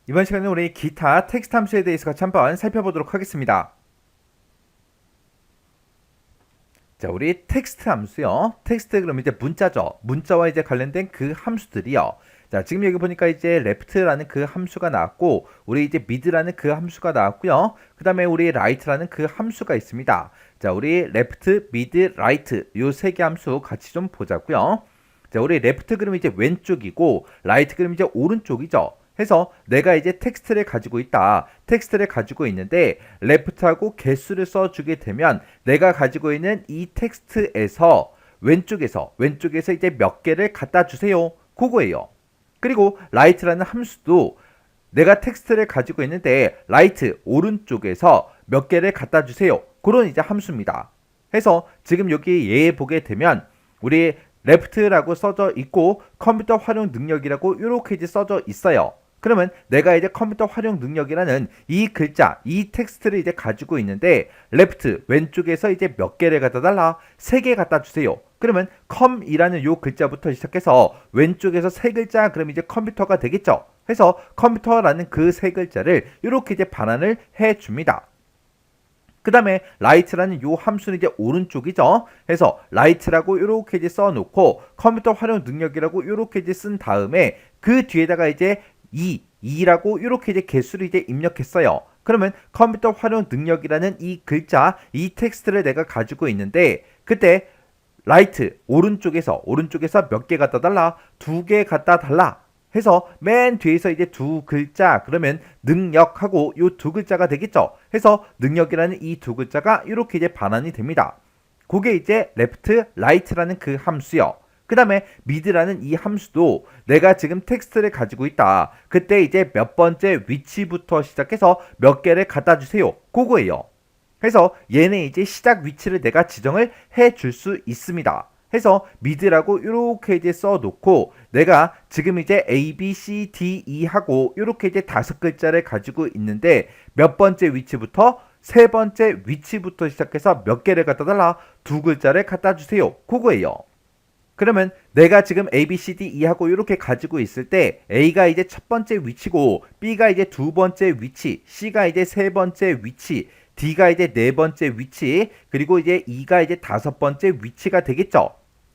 이번 시간에 우리 기타 텍스트 함수에 대해서 같이 한번 살펴보도록 하겠습니다. 자, 우리 텍스트 함수요. 텍스트 그러면 이제 문자죠. 문자와 이제 관련된 그 함수들이요. 자, 지금 여기 보니까 이제 left라는 그 함수가 나왔고, 우리 이제 mid라는 그 함수가 나왔고요. 그 다음에 우리 right라는 그 함수가 있습니다. 자, 우리 left, mid, right 요 세 개 함수 같이 좀 보자고요. 자, 우리 left 그러면 이제 왼쪽이고, right 그러면 이제 오른쪽이죠. 해서 내가 이제 텍스트를 가지고 있다. 텍스트를 가지고 있는데 left하고 개수를 써주게 되면 내가 가지고 있는 이 텍스트에서 왼쪽에서 이제 몇 개를 갖다 주세요. 그거예요. 그리고 right라는 함수도 내가 텍스트를 가지고 있는데 right 오른쪽에서 몇 개를 갖다 주세요. 그런 이제 함수입니다. 해서 지금 여기 얘 보게 되면 우리 left라고 써져 있고 컴퓨터 활용 능력이라고 이렇게 이제 써져 있어요. 그러면 내가 이제 컴퓨터 활용 능력이라는 이 글자, 이 텍스트를 이제 가지고 있는데 left 왼쪽에서 이제 몇 개를 갖다 달라? 3개 갖다 주세요. 그러면 컴이라는 요 글자부터 시작해서 왼쪽에서 3글자 그럼 이제 컴퓨터가 되겠죠. 해서 컴퓨터라는 그 3글자를 이렇게 이제 반환을 해 줍니다. 그 다음에 right라는 요 함수는 이제 오른쪽이죠. 해서 right라고 이렇게 이제 써놓고 컴퓨터 활용 능력이라고 이렇게 이제 쓴 다음에 그 뒤에다가 이제 2라고 이렇게 이제 개수를 이제 입력했어요. 그러면 컴퓨터 활용 능력이라는 이 글자, 이 텍스트를 내가 가지고 있는데 그때 right 오른쪽에서 몇 개 갖다 달라? 2개 갖다 달라. 해서 맨 뒤에서 이제 두 글자 그러면 능력하고 요 두 글자가 되겠죠. 해서 능력이라는 이 두 글자가 이렇게 이제 반환이 됩니다. 그게 이제 left, right라는 그 함수요. 그 다음에 mid라는 이 함수도 내가 지금 텍스트를 가지고 있다. 그때 이제 몇 번째 위치부터 시작해서 몇 개를 갖다 주세요. 그거예요. 해서 얘는 이제 시작 위치를 내가 지정을 해 줄 수 있습니다. 해서 mid라고 이렇게 이제 써놓고 내가 지금 이제 A, B, C, D, E 하고 이렇게 이제 5글자를 가지고 있는데 몇 번째 위치부터 세 번째 위치부터 시작해서 몇 개를 갖다 달라? 2글자를 갖다 주세요. 그거예요. 그러면 내가 지금 A, B, C, D, E 하고 이렇게 가지고 있을 때 A가 이제 첫 번째 위치고 B가 이제 두 번째 위치, C가 이제 세 번째 위치, D가 이제 네 번째 위치, 그리고 이제 E가 이제 다섯 번째 위치가 되겠죠.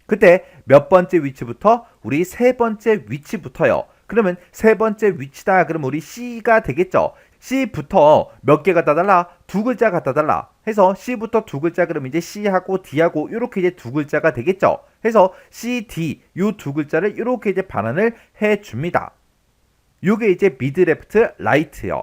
그때 몇 번째 위치부터? 우리 세 번째 위치부터요. 그러면 세 번째 위치다. 그럼 우리 C가 되겠죠. C부터 몇 개 갖다 달라? 2글자 갖다 달라. 해서 C부터 2글자 그러면 이제 C하고 D하고 이렇게 이제 2글자가 되겠죠. 해서 C, D 요 2글자를 이렇게 이제 반환을 해 줍니다. 요게 이제 mid, left, right요.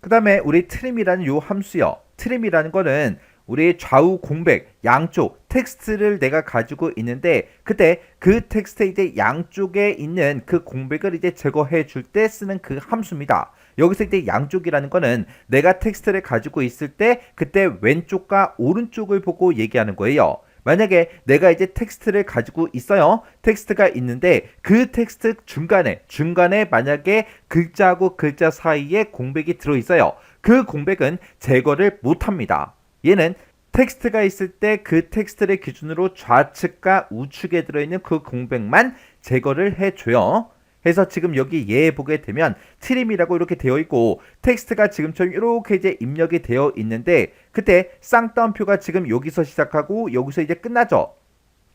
그 다음에 우리 trim이라는 요 함수요. trim이라는 거는 우리 좌우 공백 양쪽 텍스트를 내가 가지고 있는데 그때 그 텍스트 이제 양쪽에 있는 그 공백을 이제 제거해 줄 때 쓰는 그 함수입니다. 여기서 이제 양쪽이라는 거는 내가 텍스트를 가지고 있을 때 그때 왼쪽과 오른쪽을 보고 얘기하는 거예요. 만약에 내가 이제 텍스트를 가지고 있어요. 텍스트가 있는데 그 텍스트 중간에 만약에 글자하고 글자 사이에 공백이 들어 있어요. 그 공백은 제거를 못 합니다. 얘는 텍스트가 있을 때 그 텍스트를 기준으로 좌측과 우측에 들어있는 그 공백만 제거를 해줘요. 해서 지금 여기 얘 보게 되면 트림이라고 이렇게 되어 있고 텍스트가 지금처럼 이렇게 이제 입력이 되어 있는데 그때 쌍따옴표가 지금 여기서 시작하고 여기서 이제 끝나죠.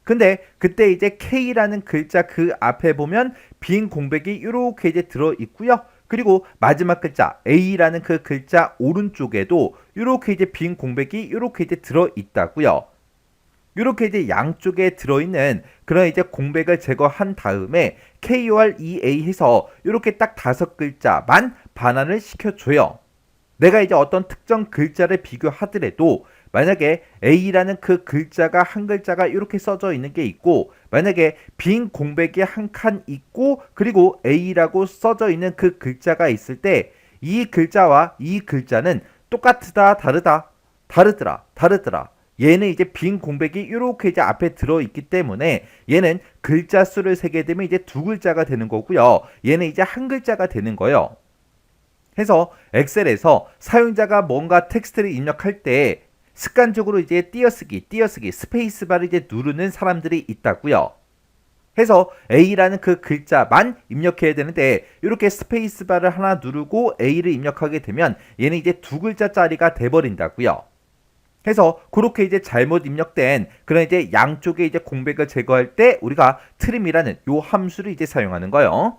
근데 그때 이제 K라는 글자 그 앞에 보면 빈 공백이 이렇게 이제 들어 있고요. 그리고 마지막 글자 A라는 그 글자 오른쪽에도 이렇게 이제 빈 공백이 이렇게 이제 들어 있다고요. 이렇게 이제 양쪽에 들어있는 그런 이제 공백을 제거한 다음에 KOR2A 해서 이렇게 딱 5글자만 반환을 시켜줘요. 내가 이제 어떤 특정 글자를 비교하더라도 만약에 A라는 그 글자가 한 글자가 이렇게 써져 있는 게 있고 만약에 빈 공백이 한 칸 있고 그리고 A라고 써져 있는 그 글자가 있을 때 이 글자와 이 글자는 똑같다 다르더라 얘는 이제 빈 공백이 이렇게 이제 앞에 들어있기 때문에 얘는 글자 수를 세게 되면 이제 2글자가 되는 거고요. 얘는 이제 한 글자가 되는 거예요. 해서 엑셀에서 사용자가 뭔가 텍스트를 입력할 때 습관적으로 이제 띄어쓰기, 스페이스바를 이제 누르는 사람들이 있다고요. 해서 A라는 그 글자만 입력해야 되는데 이렇게 스페이스바를 하나 누르고 A를 입력하게 되면 얘는 이제 두 글자짜리가 돼버린다고요. 해서 그렇게 이제 잘못 입력된 그런 이제 양쪽에 이제 공백을 제거할 때 우리가 트림이라는 요 함수를 이제 사용하는 거예요.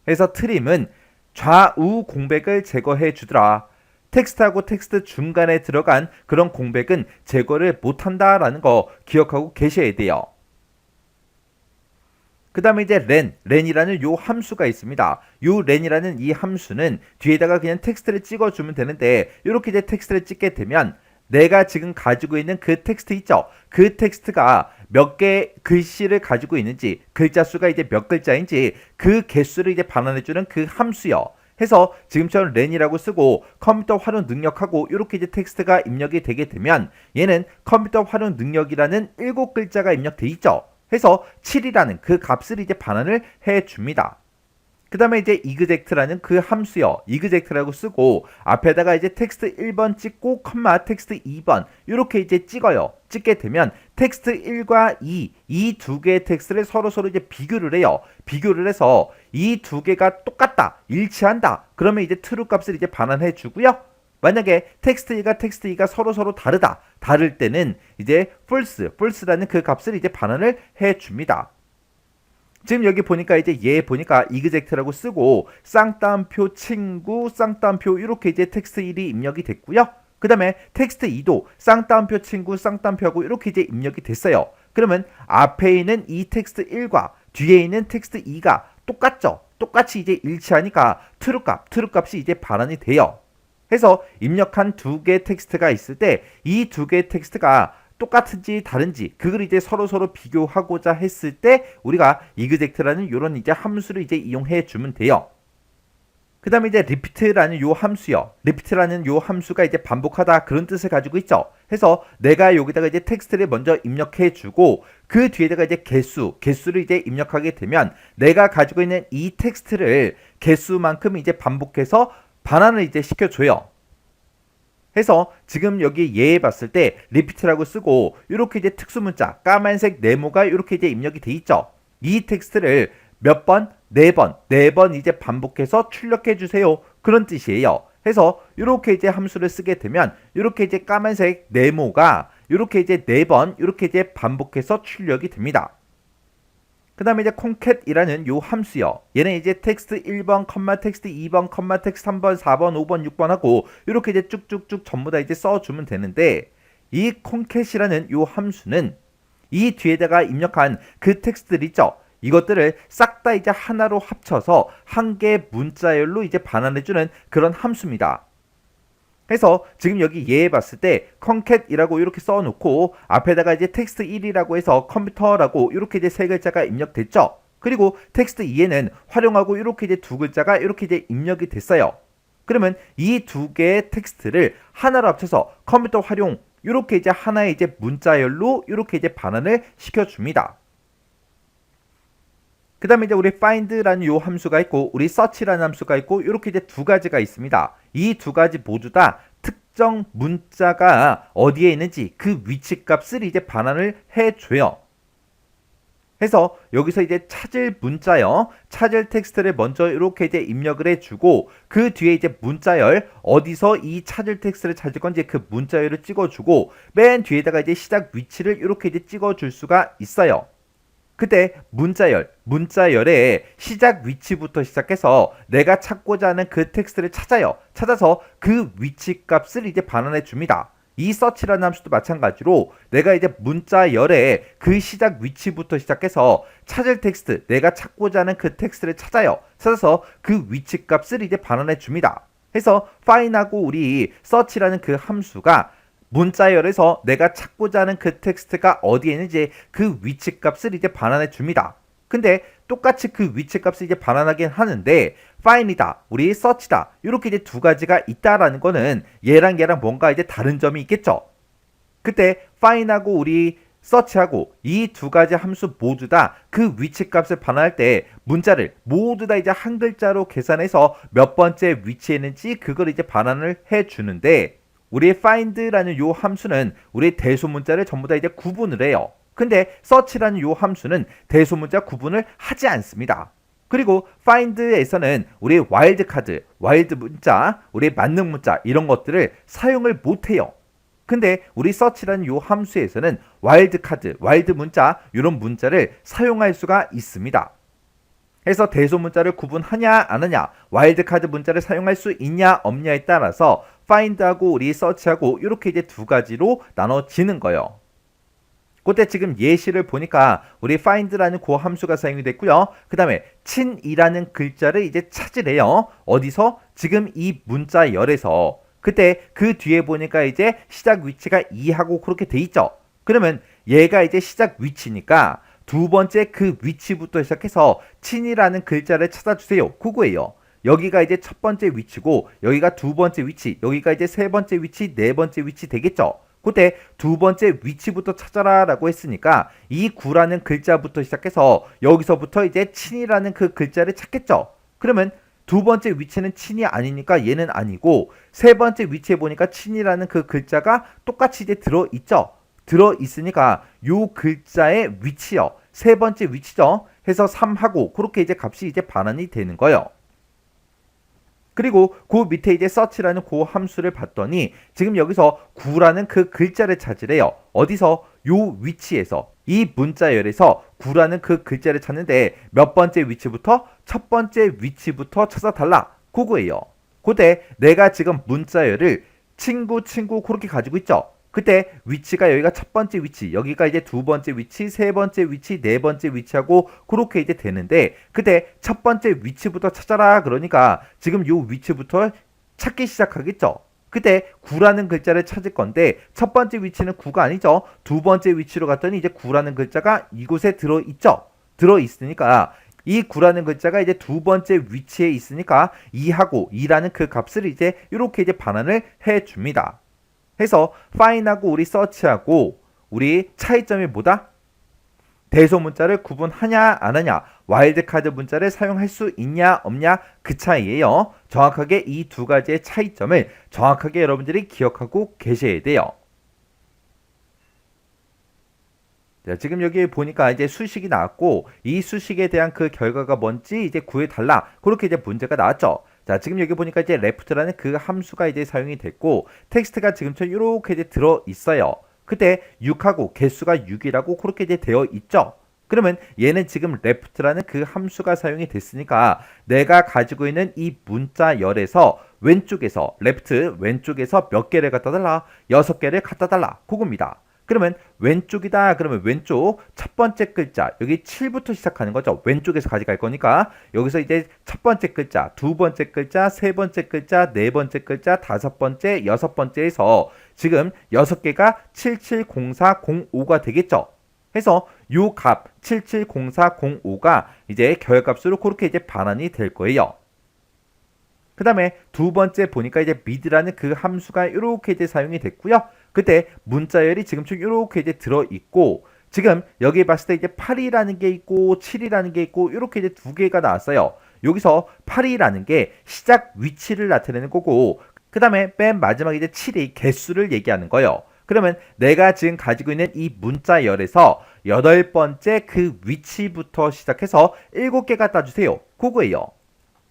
그래서 트림은 좌우 공백을 제거해 주더라. 텍스트하고 텍스트 중간에 들어간 그런 공백은 제거를 못한다라는 거 기억하고 계셔야 돼요. 그 다음에 이제 렌이라는 요 함수가 있습니다. 요 렌이라는 이 함수는 뒤에다가 그냥 텍스트를 찍어주면 되는데 이렇게 이제 텍스트를 찍게 되면 내가 지금 가지고 있는 그 텍스트 있죠? 그 텍스트가 몇 개의 글씨를 가지고 있는지, 글자 수가 이제 몇 글자인지 그 개수를 이제 반환해주는 그 함수요. 해서 지금처럼 렌이라고 쓰고 컴퓨터 활용 능력하고 이렇게 이제 텍스트가 입력이 되게 되면 얘는 컴퓨터 활용 능력이라는 7글자가 입력돼 있죠. 해서 7이라는 그 값을 이제 반환을 해줍니다. 그 다음에 이제 exact라는 그 함수요. exact라고 쓰고 앞에다가 이제 텍스트 1번 찍고 컴마 텍스트 2번 이렇게 이제 찍어요. 찍게 되면 텍스트 1과 2 두 개의 텍스트를 서로 이제 비교를 해요. 비교를 해서 이 두 개가 똑같다, 일치한다. 그러면 이제 true 값을 이제 반환해 주고요. 만약에 텍스트 1과 텍스트 2가 서로 다르다. 다를 때는 이제 false라는 그 값을 이제 반환을 해 줍니다. 지금 여기 보니까 이제 얘 보니까 exact라고 쓰고 쌍따옴표 친구 쌍따옴표 이렇게 이제 텍스트 1이 입력이 됐고요. 그 다음에 텍스트 2도 쌍따옴표 친구 쌍따옴표하고 이렇게 이제 입력이 됐어요. 그러면 앞에 있는 이 텍스트 1과 뒤에 있는 텍스트 2가 똑같죠? 똑같이 이제 일치하니까 true 값이 이제 반환이 돼요. 해서 입력한 두 개의 텍스트가 있을 때 이 두 개의 텍스트가 똑같은지 다른지 그걸 이제 서로 비교하고자 했을 때 우리가 exact라는 요런 이제 함수를 이제 이용해 주면 돼요. 그 다음에 이제 repeat라는 요 함수요. repeat라는 요 함수가 이제 반복하다 그런 뜻을 가지고 있죠. 해서 내가 여기다가 이제 텍스트를 먼저 입력해 주고 그 뒤에다가 이제 개수를 이제 입력하게 되면 내가 가지고 있는 이 텍스트를 개수만큼 이제 반복해서 반환을 이제 시켜줘요. 해서 지금 여기 얘 봤을 때 repeat라고 쓰고 이렇게 이제 특수문자 까만색 네모가 이렇게 이제 입력이 돼 있죠. 이 텍스트를 몇 번? 네 번 이제 반복해서 출력해 주세요. 그런 뜻이에요. 해서 이렇게 이제 함수를 쓰게 되면 이렇게 이제 까만색 네모가 이렇게 이제 네 번 이렇게 이제 반복해서 출력이 됩니다. 그 다음에 이제 concat이라는 요 함수요. 얘는 이제 텍스트 1번, 텍스트 2번, 텍스트 3번, 4번, 5번, 6번 하고 이렇게 이제 쭉쭉쭉 전부 다 이제 써주면 되는데 이 concat이라는 요 함수는 이 뒤에다가 입력한 그 텍스트들 있죠. 이것들을 싹 다 이제 하나로 합쳐서 한 개의 문자열로 이제 반환해주는 그런 함수입니다. 해서 지금 여기 얘 봤을 때 concat이라고 이렇게 써놓고 앞에다가 이제 텍스트 1이라고 해서 컴퓨터라고 이렇게 이제 세 글자가 입력됐죠. 그리고 텍스트 2에는 활용하고 이렇게 이제 두 글자가 이렇게 이제 입력이 됐어요. 그러면 이 두 개의 텍스트를 하나로 합쳐서 컴퓨터 활용 이렇게 이제 하나의 이제 문자열로 이렇게 이제 반환을 시켜줍니다. 그 다음에 이제 우리 find라는 요 함수가 있고 우리 search라는 함수가 있고 이렇게 이제 두 가지가 있습니다. 이 두 가지 모두 다 특정 문자가 어디에 있는지 그 위치 값을 이제 반환을 해줘요. 해서 여기서 이제 찾을 문자요. 찾을 텍스트를 먼저 이렇게 이제 입력을 해주고 그 뒤에 이제 문자열 어디서 이 찾을 텍스트를 찾을 건지 그 문자열을 찍어주고 맨 뒤에다가 이제 시작 위치를 이렇게 이제 찍어줄 수가 있어요. 그때 문자열의 시작 위치부터 시작해서 내가 찾고자 하는 그 텍스트를 찾아요. 찾아서 그 위치 값을 이제 반환해 줍니다. 이 search라는 함수도 마찬가지로 내가 이제 문자열의 그 시작 위치부터 시작해서 찾을 텍스트, 내가 찾고자 하는 그 텍스트를 찾아요. 찾아서 그 위치 값을 이제 반환해 줍니다. 해서 find하고 우리 search라는 그 함수가 문자열에서 내가 찾고자 하는 그 텍스트가 어디에 있는지 그 위치 값을 이제 반환해 줍니다. 근데 똑같이 그 위치 값을 이제 반환하긴 하는데 find이다, 우리 search다 이렇게 이제 두 가지가 있다라는 거는 얘랑 뭔가 이제 다른 점이 있겠죠. 그때 find하고 우리 search하고 이 두 가지 함수 모두 다 그 위치 값을 반환할 때 문자를 모두 다 이제 한 글자로 계산해서 몇 번째 위치에 있는지 그걸 이제 반환을 해 주는데 우리 find라는 요 함수는 우리 대소문자를 전부 다 이제 구분을 해요. 근데 search라는 요 함수는 대소문자 구분을 하지 않습니다. 그리고 find에서는 우리 와일드카드, 와일드 문자, 우리 만능 문자 이런 것들을 사용을 못해요. 근데 우리 search라는 요 함수에서는 와일드카드, 와일드 문자 이런 문자를 사용할 수가 있습니다. 해서 대소문자를 구분하냐 안 하냐, 와일드카드 문자를 사용할 수 있냐 없냐에 따라서 find하고 우리 search하고 이렇게 이제 두 가지로 나눠지는 거예요. 그때 지금 예시를 보니까 우리 find라는 그 함수가 사용이 됐고요. 그 다음에 친이라는 글자를 이제 찾으래요. 어디서? 지금 이 문자열에서. 그때 그 뒤에 보니까 이제 시작 위치가 2하고 그렇게 돼 있죠. 그러면 얘가 이제 시작 위치니까 두 번째 그 위치부터 시작해서 친이라는 글자를 찾아주세요. 그거예요. 여기가 이제 첫 번째 위치고 여기가 두 번째 위치, 여기가 이제 세 번째 위치, 네 번째 위치 되겠죠. 그때 두 번째 위치부터 찾아라 라고 했으니까 이 구라는 글자부터 시작해서 여기서부터 이제 친이라는 그 글자를 찾겠죠. 그러면 두 번째 위치는 친이 아니니까 얘는 아니고 세 번째 위치에 보니까 친이라는 그 글자가 똑같이 이제 들어있죠. 들어있으니까 요 글자의 위치요. 세 번째 위치죠. 해서 3하고 그렇게 이제 값이 이제 반환이 되는 거예요. 그리고 그 밑에 이제 search라는 그 함수를 봤더니 지금 여기서 9라는 그 글자를 찾으래요. 어디서? 요 위치에서. 이 문자열에서 9라는 그 글자를 찾는데 몇 번째 위치부터? 첫 번째 위치부터 찾아달라. 그거예요. 그때 내가 지금 문자열을 친구 그렇게 가지고 있죠. 그때 위치가 여기가 첫 번째 위치, 여기가 이제 두 번째 위치, 세 번째 위치, 네 번째 위치하고 그렇게 이제 되는데 그때 첫 번째 위치부터 찾아라 그러니까 지금 요 위치부터 찾기 시작하겠죠. 그때 9라는 글자를 찾을 건데 첫 번째 위치는 9가 아니죠. 두 번째 위치로 갔더니 이제 9라는 글자가 이곳에 들어있죠. 들어있으니까 이 9라는 글자가 이제 두 번째 위치에 있으니까 2하고 2라는 그 값을 이제 이렇게 이제 반환을 해줍니다. 해서 find하고 우리 search하고 우리 차이점이 뭐다? 대소문자를 구분하냐 안 하냐, 와일드카드 문자를 사용할 수 있냐 없냐 그 차이예요. 정확하게 이 두 가지의 차이점을 정확하게 여러분들이 기억하고 계셔야 돼요. 자, 지금 여기 보니까 이제 수식이 나왔고 이 수식에 대한 그 결과가 뭔지 이제 구해달라. 그렇게 이제 문제가 나왔죠. 자, 지금 여기 보니까 이제 left라는 그 함수가 이제 사용이 됐고 텍스트가 지금처럼 이렇게 이제 들어 있어요. 그때 6하고 개수가 6이라고 그렇게 이제 되어 있죠. 그러면 얘는 지금 left라는 그 함수가 사용이 됐으니까 내가 가지고 있는 이 문자열에서 왼쪽에서 left 왼쪽에서 몇 개를 갖다 달라? 6개를 갖다 달라. 그겁니다. 그러면 왼쪽이다. 그러면 왼쪽 첫 번째 글자 여기 7부터 시작하는 거죠. 왼쪽에서 가져갈 거니까 여기서 이제 첫 번째 글자, 두 번째 글자, 세 번째 글자, 네 번째 글자, 다섯 번째, 여섯 번째에서 지금 6개가 770405가 되겠죠. 해서 요 값 770405가 이제 결값으로 그렇게 이제 반환이 될 거예요. 그 다음에 두 번째 보니까 이제 mid라는 그 함수가 이렇게 이제 사용이 됐고요. 그때 문자열이 지금처럼 이렇게 이제 들어있고 지금 여기 봤을 때 이제 8이라는 게 있고 7이라는 게 있고 이렇게 이제 두 개가 나왔어요. 여기서 8이라는 게 시작 위치를 나타내는 거고 그 다음에 맨 마지막에 이제 7이 개수를 얘기하는 거예요. 그러면 내가 지금 가지고 있는 이 문자열에서 8번째 그 위치부터 시작해서 7개 갖다 주세요. 그거예요.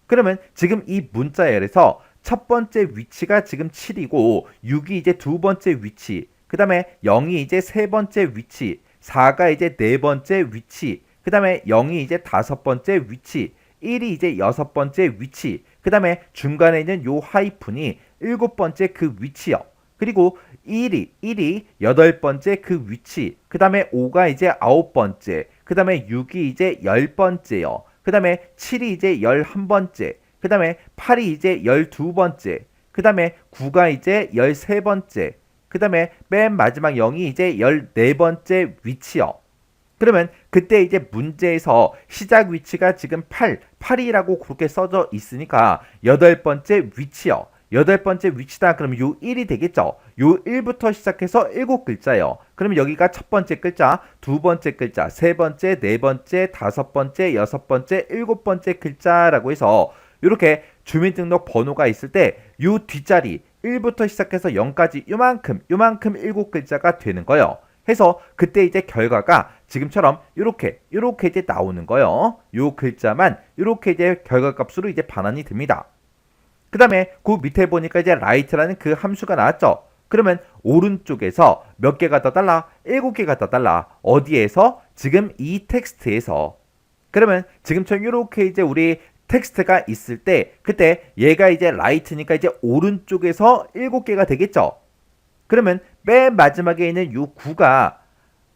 그러면 지금 이 문자열에서 첫 번째 위치가 지금 7이고 6이 이제 두 번째 위치, 그 다음에 0이 이제 세 번째 위치, 4가 이제 네 번째 위치, 그 다음에 0이 이제 다섯 번째 위치, 1이 이제 여섯 번째 위치, 그 다음에 중간에 있는 요 하이픈이 일곱 번째 그 위치요. 그리고 1이 여덟 번째 그 위치, 그 다음에 5가 이제 아홉 번째, 그 다음에 6이 이제 열 번째요. 그 다음에 7이 이제 11번째, 그 다음에 8이 이제 12번째, 그 다음에 9가 이제 13번째, 그 다음에 맨 마지막 0이 이제 14번째 위치요. 그러면 그때 이제 문제에서 시작 위치가 지금 8이라고 그렇게 써져 있으니까 8번째 위치요. 8번째 위치다. 그러면 요 1이 되겠죠. 요 1부터 시작해서 7글자예요. 그러면 여기가 첫 번째 글자, 두 번째 글자, 세 번째, 네 번째, 다섯 번째, 여섯 번째, 일곱 번째 글자라고 해서 이렇게 주민등록 번호가 있을 때 요 뒷자리 1부터 시작해서 0까지 요만큼 7글자가 되는 거예요. 해서 그때 이제 결과가 지금처럼 이렇게 이제 나오는 거예요. 요 글자만 이렇게 이제 결과값으로 이제 반환이 됩니다. 그 다음에 그 밑에 보니까 이제 right라는 그 함수가 나왔죠. 그러면 오른쪽에서 몇 개가 더 달라? 7개가 더 달라. 어디에서? 지금 이 텍스트에서. 그러면 지금처럼 이렇게 이제 우리 텍스트가 있을 때 그때 얘가 이제 right니까 이제 오른쪽에서 7개가 되겠죠. 그러면 맨 마지막에 있는 이 9가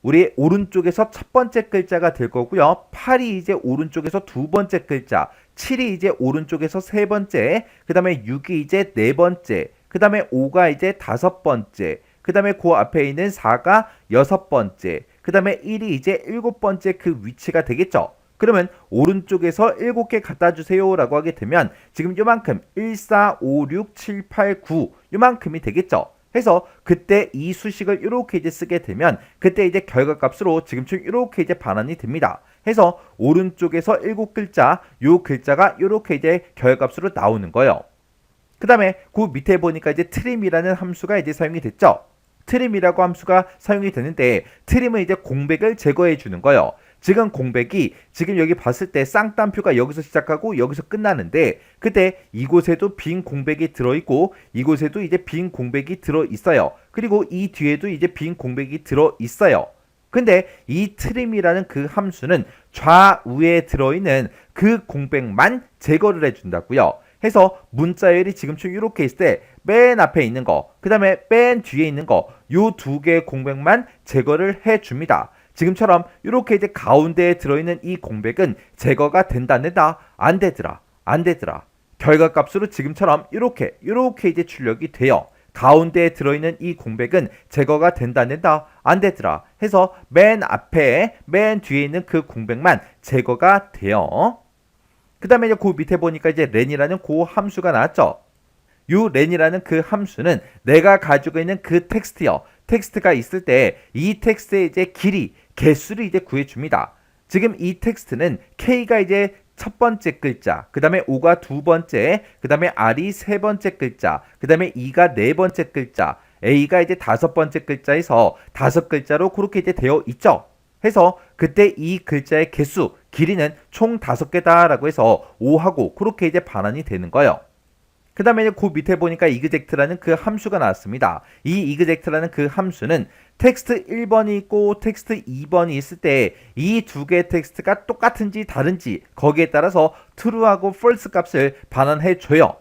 우리 오른쪽에서 첫 번째 글자가 될 거고요. 8이 이제 오른쪽에서 두 번째 글자, 7이 이제 오른쪽에서 세 번째, 그 다음에 6이 이제 네 번째, 그 다음에 5가 이제 다섯 번째, 그 다음에 그 앞에 있는 4가 여섯 번째, 그 다음에 1이 이제 일곱 번째 그 위치가 되겠죠. 그러면 오른쪽에서 7개 갖다 주세요 라고 하게 되면 지금 요만큼 1, 4, 5, 6, 7, 8, 9 요만큼이 되겠죠. 해서 그때 이 수식을 이렇게 이제 쓰게 되면 그때 이제 결과값으로 지금처럼 이렇게 이제 반환이 됩니다. 해서 오른쪽에서 7글자 요 글자가 이렇게 이제 결과값으로 나오는 거예요. 그 다음에 그 밑에 보니까 이제 trim이라는 함수가 이제 사용이 됐죠. trim이라고 함수가 사용이 되는데 trim은 이제 공백을 제거해 주는 거예요. 지금 공백이 지금 여기 봤을 때 쌍따옴표가 여기서 시작하고 여기서 끝나는데 그때 이곳에도 빈 공백이 들어있고 이곳에도 이제 빈 공백이 들어있어요. 그리고 이 뒤에도 이제 빈 공백이 들어있어요. 근데 이 trim이라는 그 함수는 좌우에 들어있는 그 공백만 제거를 해준다고요. 해서 문자열이 지금처럼 이렇게 있을 때 맨 앞에 있는 거, 그 다음에 맨 뒤에 있는 거, 요 두 개의 공백만 제거를 해줍니다. 지금처럼 이렇게 이제 가운데에 들어있는 이 공백은 제거가 된다 안 된다? 안 되더라. 안 되더라. 결과값으로 지금처럼 이렇게 이제 출력이 돼요. 가운데에 들어있는 이 공백은 제거가 된다 안 된다? 안 되더라. 해서 맨 앞에 맨 뒤에 있는 그 공백만 제거가 돼요. 그 다음에 이제 그 밑에 보니까 이제 len이라는 그 함수가 나왔죠. 요 len이라는 그 함수는 내가 가지고 있는 그 텍스트요. 텍스트가 있을 때 이 텍스트의 이제 길이, 개수를 이제 구해줍니다. 지금 이 텍스트는 K가 이제 첫 번째 글자, 그 다음에 O가 두 번째, 그 다음에 R이 세 번째 글자, 그 다음에 E가 네 번째 글자, A가 이제 다섯 번째 글자에서 다섯 글자로 그렇게 이제 되어 있죠. 해서 그때 이 글자의 개수, 길이는 총 5개다라고 해서 5하고 그렇게 이제 반환이 되는 거예요. 그 다음에 그 밑에 보니까 exect라는 그 함수가 나왔습니다. 이 exect라는 그 함수는 텍스트 1번이 있고 텍스트 2번이 있을 때 이 두 개의 텍스트가 똑같은지 다른지 거기에 따라서 true하고 false 값을 반환해 줘요.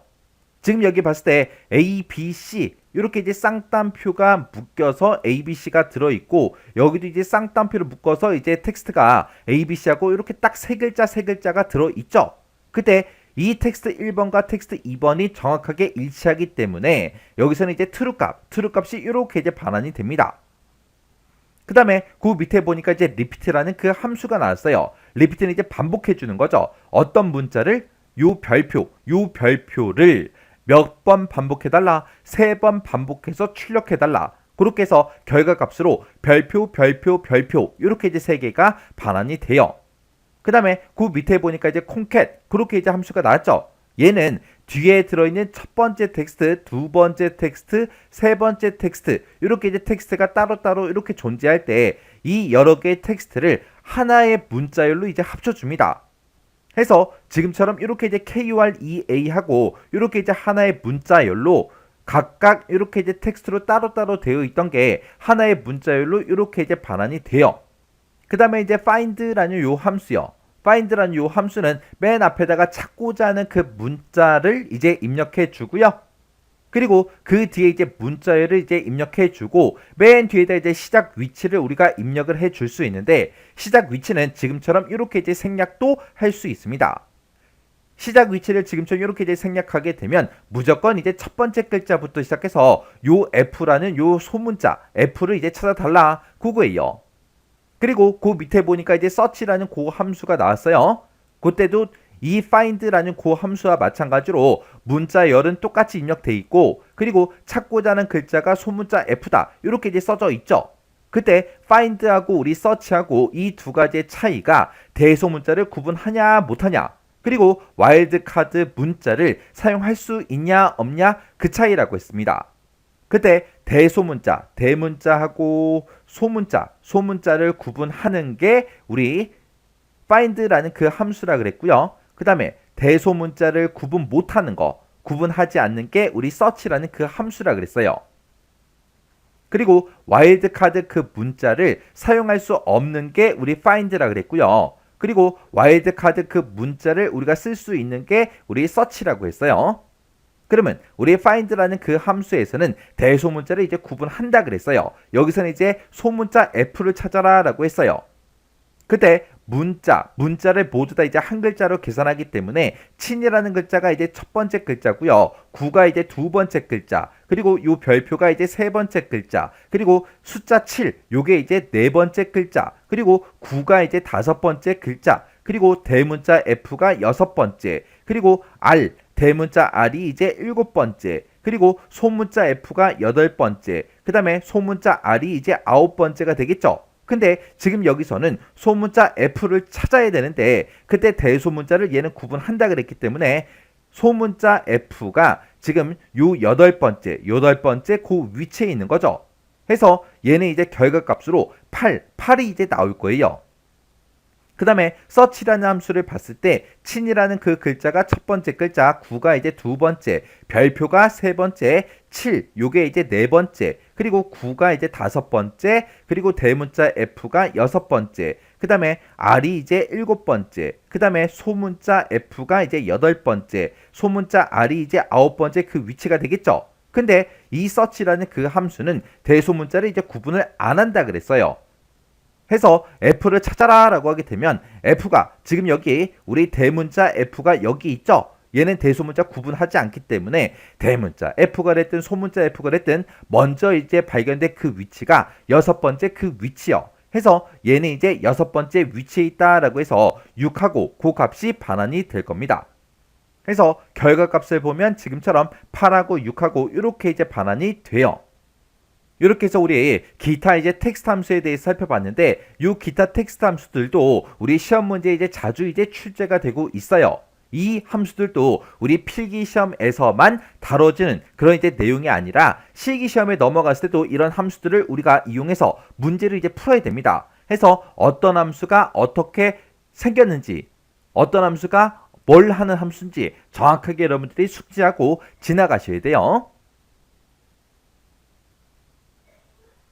지금 여기 봤을 때 A, B, C 이렇게 이제 쌍따옴표가 묶여서 A, B, C가 들어있고 여기도 이제 쌍따옴표를 묶어서 이제 텍스트가 A, B, C하고 이렇게 딱 세 글자가 들어있죠. 그때 이 텍스트 1번과 텍스트 2번이 정확하게 일치하기 때문에 여기서는 이제 true 값이 이렇게 이제 반환이 됩니다. 그 다음에 그 밑에 보니까 이제 repeat라는 그 함수가 나왔어요. repeat는 이제 반복해 주는 거죠. 어떤 문자를 요 별표를 몇 번 반복해달라, 3번 반복해서 출력해달라. 그렇게 해서 결과값으로 별표 이렇게 이제 3개가 반환이 돼요. 그 다음에 그 밑에 보니까 이제 concat 그렇게 이제 함수가 나왔죠. 얘는 뒤에 들어있는 첫 번째 텍스트, 두 번째 텍스트, 세 번째 텍스트 이렇게 이제 텍스트가 따로따로 이렇게 존재할 때 이 여러 개의 텍스트를 하나의 문자열로 이제 합쳐줍니다. 해서 지금처럼 이렇게 이제 KUREA하고 이렇게 이제 하나의 문자열로 각각 이렇게 이제 텍스트로 따로따로 되어 있던 게 하나의 문자열로 이렇게 이제 반환이 돼요. 그 다음에 이제 find라는 요 함수요. find라는 요 함수는 맨 앞에다가 찾고자 하는 그 문자를 이제 입력해 주고요. 그리고 그 뒤에 이제 문자열을 이제 입력해 주고 맨 뒤에다 이제 시작 위치를 우리가 입력을 해 줄 수 있는데 시작 위치는 지금처럼 이렇게 이제 생략도 할 수 있습니다. 시작 위치를 지금처럼 이렇게 이제 생략하게 되면 무조건 이제 첫 번째 글자부터 시작해서 요 F라는 요 소문자 F를 이제 찾아달라 그거예요. 그리고 그 밑에 보니까 이제 search라는 그 함수가 나왔어요. 그때도 이 find라는 그 함수와 마찬가지로 문자열은 똑같이 입력돼 있고 그리고 찾고자 하는 글자가 소문자 F다 이렇게 이제 써져 있죠. 그때 find하고 우리 search하고 이 두 가지의 차이가 대소문자를 구분하냐 못하냐 그리고 와일드카드 문자를 사용할 수 있냐 없냐 그 차이라고 했습니다. 그때 대소문자, 대문자하고 소문자를 구분하는 게 우리 find라는 그 함수라 그랬고요. 그 다음에 대소문자를 구분 못하는 거, 구분하지 않는 게 우리 search라는 그 함수라 그랬어요. 그리고 와일드카드 그 문자를 사용할 수 없는 게 우리 find라 그랬고요. 그리고 와일드카드 그 문자를 우리가 쓸 수 있는 게 우리 search라고 했어요. 그러면 우리 find라는 그 함수에서는 대소문자를 이제 구분한다 그랬어요. 여기서는 이제 소문자 f를 찾아라 라고 했어요. 그때 문자를 모두 다 이제 한 글자로 계산하기 때문에 친이라는 글자가 이제 첫 번째 글자고요. 구가 이제 두 번째 글자, 그리고 요 별표가 이제 세 번째 글자, 그리고 숫자 7, 요게 이제 네 번째 글자, 그리고 구가 이제 다섯 번째 글자, 그리고 대문자 F가 여섯 번째, 그리고 R, 대문자 R이 이제 일곱 번째, 그리고 소문자 F가 여덟 번째, 그 다음에 소문자 R이 이제 아홉 번째가 되겠죠. 근데 지금 여기서는 소문자 F를 찾아야 되는데 그때 대소문자를 얘는 구분한다 그랬기 때문에 소문자 F가 지금 요 여덟 번째 그 위치에 있는 거죠. 해서 얘는 이제 결과값으로 8이 이제 나올 거예요. 그 다음에 search라는 함수를 봤을 때 친이라는 그 글자가 첫 번째 글자, 9가 이제 두 번째, 별표가 세 번째, 7 요게 이제 네 번째, 그리고 9가 이제 다섯 번째, 그리고 대문자 F가 여섯 번째, 그 다음에 R이 이제 일곱 번째, 그 다음에 소문자 F가 이제 여덟 번째, 소문자 R이 이제 아홉 번째 그 위치가 되겠죠. 근데 이 search라는 그 함수는 대소문자를 이제 구분을 안 한다 그랬어요. 해서 F를 찾아라 라고 하게 되면 F가 지금 여기 우리 대문자 F가 여기 있죠. 얘는 대소문자 구분하지 않기 때문에 대문자 F가 됐든 소문자 F가 됐든 먼저 이제 발견된 그 위치가 여섯 번째 그 위치요. 해서 얘는 이제 여섯 번째 위치에 있다라고 해서 6하고 그 값이 반환이 될 겁니다. 그래서 결과값을 보면 지금처럼 8하고 6하고 이렇게 이제 반환이 돼요. 이렇게 해서 우리 기타 이제 텍스트 함수에 대해서 살펴봤는데 이 기타 텍스트 함수들도 우리 시험 문제에 이제 자주 이제 출제가 되고 있어요. 이 함수들도 우리 필기 시험에서만 다뤄지는 그런 이제 내용이 아니라 실기 시험에 넘어갔을 때도 이런 함수들을 우리가 이용해서 문제를 이제 풀어야 됩니다. 해서 어떤 함수가 어떻게 생겼는지, 어떤 함수가 뭘 하는 함수인지 정확하게 여러분들이 숙지하고 지나가셔야 돼요.